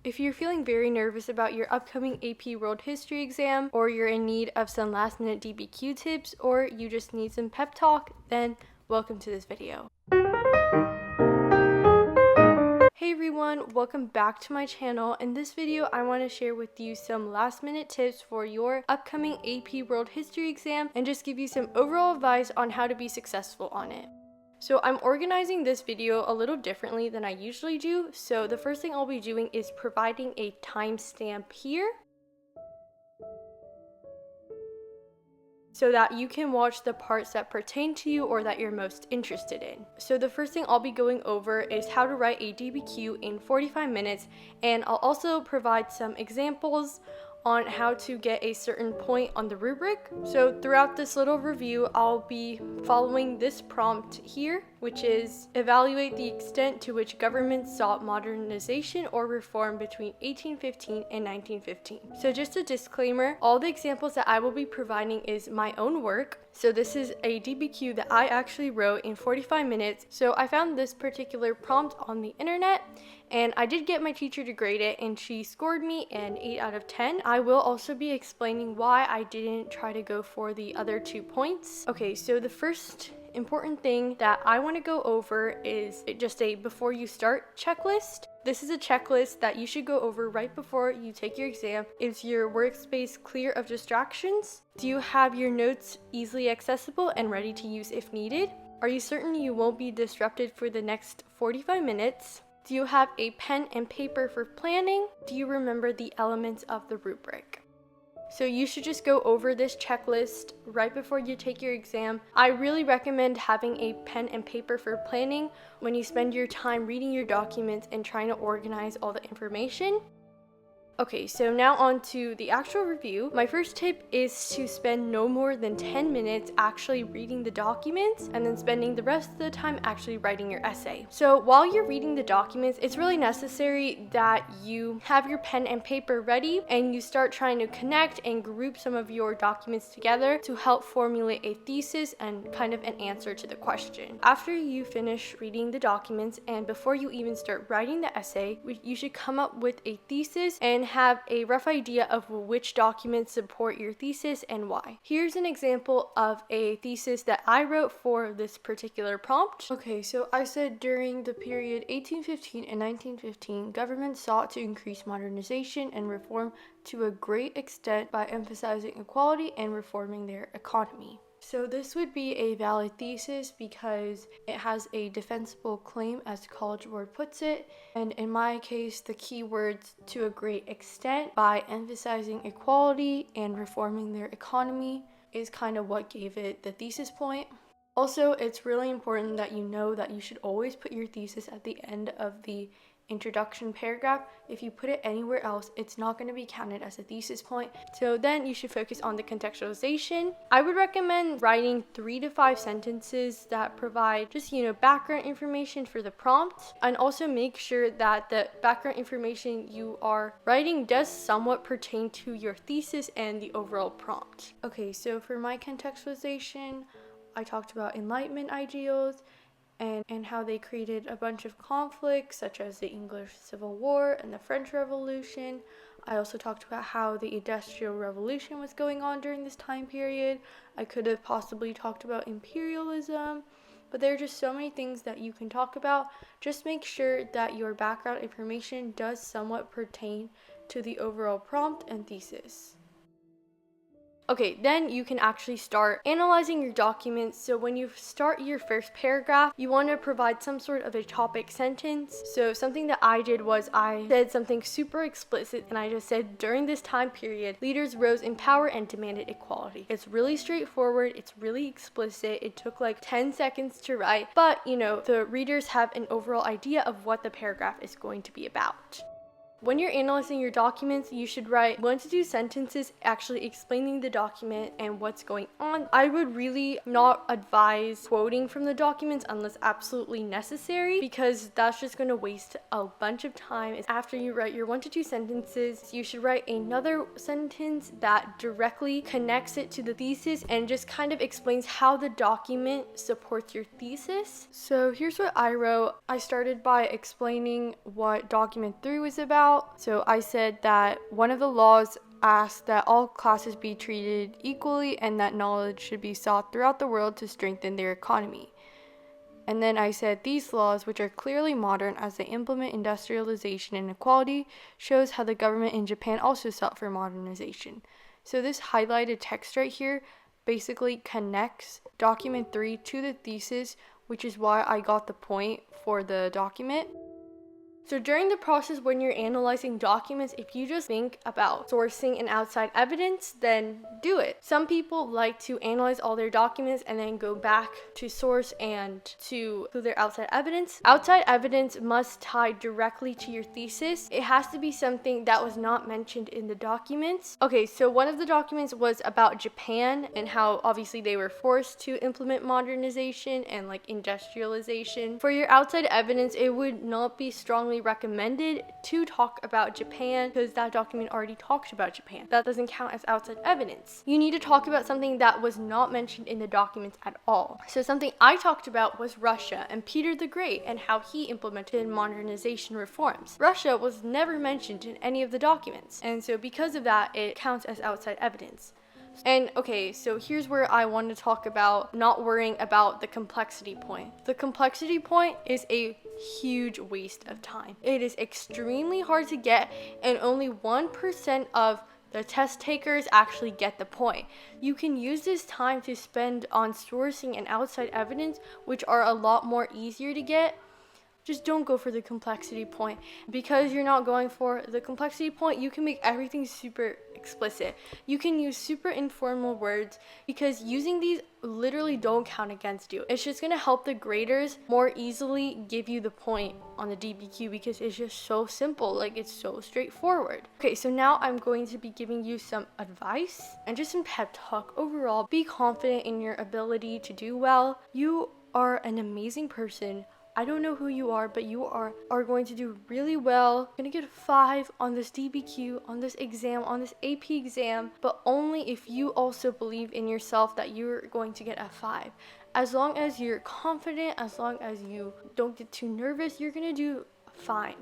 If you're feeling very nervous about your upcoming AP World History exam, or you're in need of some last minute DBQ tips, or you just need some pep talk, then welcome to this video. Hey everyone, welcome back to my channel. In this video, I want to share with you some last minute tips for your upcoming AP World History exam and just give you some overall advice on how to be successful on it. So I'm organizing this video a little differently than I usually do. So the first thing I'll be doing is providing a timestamp here so that you can watch the parts that pertain to you or that you're most interested in. So the first thing I'll be going over is how to write a DBQ in 45 minutes, and I'll also provide some examples on how to get a certain point on the rubric. So throughout this little review, I'll be following this prompt here, which is evaluate the extent to which governments sought modernization or reform between 1815 and 1915. So just a disclaimer, all the examples that I will be providing is my own work. So this is a DBQ that I actually wrote in 45 minutes. So I found this particular prompt on the internet, and I did get my teacher to grade it, and she scored me an 8 out of 10. I will also be explaining why I didn't try to go for the other 2 points. Okay, so the first important thing that I want to go over is just a before you start checklist. This is a checklist that you should go over right before you take your exam. Is your workspace clear of distractions? Do you have your notes easily accessible and ready to use if needed? Are you certain you won't be disrupted for the next 45 minutes? Do you have a pen and paper for planning? Do you remember the elements of the rubric? So you should just go over this checklist right before you take your exam. I really recommend having a pen and paper for planning when you spend your time reading your documents and trying to organize all the information. Okay, so now on to the actual review. My first tip is to spend no more than 10 minutes actually reading the documents and then spending the rest of the time actually writing your essay. So while you're reading the documents, it's really necessary that you have your pen and paper ready and you start trying to connect and group some of your documents together to help formulate a thesis and kind of an answer to the question. After you finish reading the documents and before you even start writing the essay, you should come up with a thesis and have a rough idea of which documents support your thesis and why. Here's an example of a thesis that I wrote for this particular prompt. Okay, so I said during the period 1815 and 1915, governments sought to increase modernization and reform to a great extent by emphasizing equality and reforming their economy. So this would be a valid thesis because it has a defensible claim, as the College Board puts it, and in my case, the key words to a great extent by emphasizing equality and reforming their economy is kind of what gave it the thesis point. Also, it's really important that you know that you should always put your thesis at the end of the introduction paragraph. If you put it anywhere else, it's not going to be counted as a thesis point. So then you should focus on the contextualization. I would recommend writing 3 to 5 sentences that provide just, background information for the prompt, and also make sure that the background information you are writing does somewhat pertain to your thesis and the overall prompt. Okay, so for my contextualization, I talked about Enlightenment ideals and how they created a bunch of conflicts such as the English Civil War and the French Revolution. I also talked about how the Industrial Revolution was going on during this time period. I could have possibly talked about imperialism, but there are just so many things that you can talk about. Just make sure that your background information does somewhat pertain to the overall prompt and thesis. Okay, then you can actually start analyzing your documents. So when you start your first paragraph, you want to provide some sort of a topic sentence. So something that I did was I said something super explicit, and I just said, during this time period, leaders rose in power and demanded equality. It's really straightforward. It's really explicit. It took like 10 seconds to write, but the readers have an overall idea of what the paragraph is going to be about. When you're analyzing your documents, you should write 1 to 2 sentences actually explaining the document and what's going on. I would really not advise quoting from the documents unless absolutely necessary, because that's just going to waste a bunch of time. After you write your 1 to 2 sentences, you should write another sentence that directly connects it to the thesis and just kind of explains how the document supports your thesis. So here's what I wrote. I started by explaining what document 3 was about, about. So I said that one of the laws asks that all classes be treated equally and that knowledge should be sought throughout the world to strengthen their economy. And then I said these laws, which are clearly modern as they implement industrialization and equality, shows how the government in Japan also sought for modernization. So this highlighted text right here basically connects document 3 to the thesis, which is why I got the point for the document. So during the process when you're analyzing documents, if you just think about sourcing and outside evidence, then do it. Some people like to analyze all their documents and then go back to source and to their outside evidence. Outside evidence must tie directly to your thesis. It has to be something that was not mentioned in the documents. Okay, so one of the documents was about Japan and how obviously they were forced to implement modernization and like industrialization. For your outside evidence, it would not be strongly recommended to talk about Japan because that document already talks about Japan. That doesn't count as outside evidence. You need to talk about something that was not mentioned in the documents at all. So something I talked about was Russia and Peter the Great and how he implemented modernization reforms. Russia was never mentioned in any of the documents, and so because of that, it counts as outside evidence. And okay, so here's where I want to talk about not worrying about the complexity point. The complexity point is a huge waste of time. It is extremely hard to get, and only 1% of the test takers actually get the point. You can use this time to spend on sourcing and outside evidence, which are a lot more easier to get. Just don't go for the complexity point. Because you're not going for the complexity point, you can make everything super explicit. You can use super informal words because using these literally don't count against you. It's just gonna help the graders more easily give you the point on the DBQ because it's just so simple, like it's so straightforward. Okay, so now I'm going to be giving you some advice and just some pep talk. Overall, be confident in your ability to do well. You are an amazing person. I don't know who you are, but you are going to do really well. You're gonna get a 5 on this DBQ, on this exam, on this AP exam, but only if you also believe in yourself that you're going to get a 5. As long as you're confident, as long as you don't get too nervous, you're gonna do fine.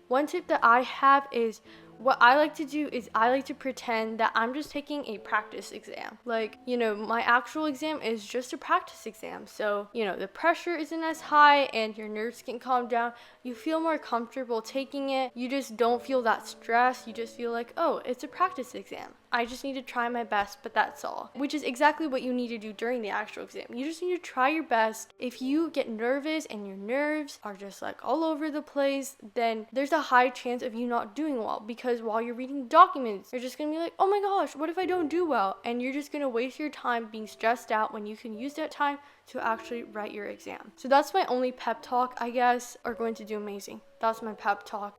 One tip that I have is what I like to do is I like to pretend that I'm just taking a practice exam. Like, my actual exam is just a practice exam. So, the pressure isn't as high and your nerves can calm down. You feel more comfortable taking it. You just don't feel that stress. You just feel like, oh, it's a practice exam. I just need to try my best, but that's all. Which is exactly what you need to do during the actual exam. You just need to try your best. If you get nervous and your nerves are just like all over the place, then there's a high chance of you not doing well because while you're reading documents, you're just gonna be like, oh my gosh, what if I don't do well? And you're just gonna waste your time being stressed out when you can use that time to actually write your exam. So that's my only pep talk, I guess, are going to do amazing. That's my pep talk.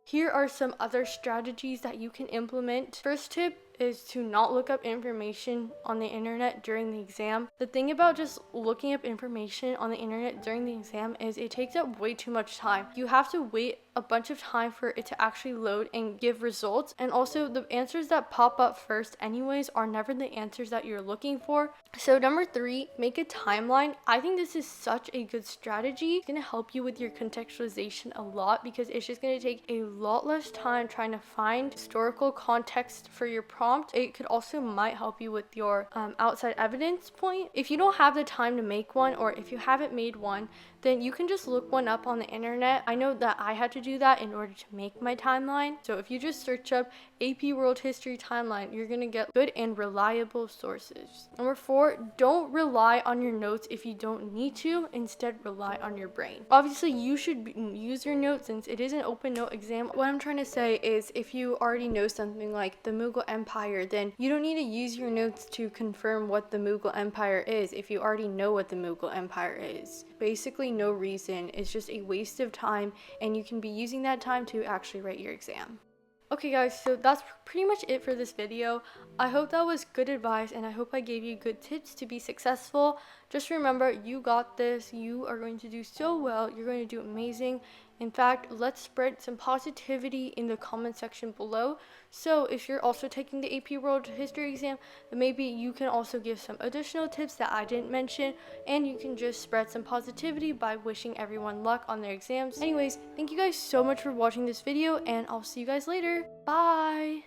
Here are some other strategies that you can implement. First tip is to not look up information on the internet during the exam. The thing about just looking up information on the internet during the exam is it takes up way too much time. You have to wait a bunch of time for it to actually load and give results, and also the answers that pop up first anyways are never the answers that you're looking for. So number 3, make a timeline. I think this is such a good strategy. It's gonna help you with your contextualization a lot because it's just gonna take a lot less time trying to find historical context for your prompt. It could also might help you with your outside evidence point. If you don't have the time to make one, or if you haven't made one, then you can just look one up on the internet. I know that I had to do that in order to make my timeline. So if you just search up AP World History timeline, you're gonna get good and reliable sources. Number 4, don't rely on your notes if you don't need to. Instead, rely on your brain. Obviously, you should use your notes since it is an open note exam. What I'm trying to say is if you already know something like the Mughal Empire, then you don't need to use your notes to confirm what the Mughal Empire is if you already know what the Mughal Empire is. Basically, no reason. It's just a waste of time, and you can be using that time to actually write your exam. Okay guys, so that's pretty much it for this video. I hope that was good advice, and I hope I gave you good tips to be successful. Just remember, you got this. You are going to do so well. You're going to do amazing. In fact, let's spread some positivity in the comment section below. So if you're also taking the AP World History exam, then maybe you can also give some additional tips that I didn't mention, and you can just spread some positivity by wishing everyone luck on their exams. Anyways, thank you guys so much for watching this video, and I'll see you guys later. Bye!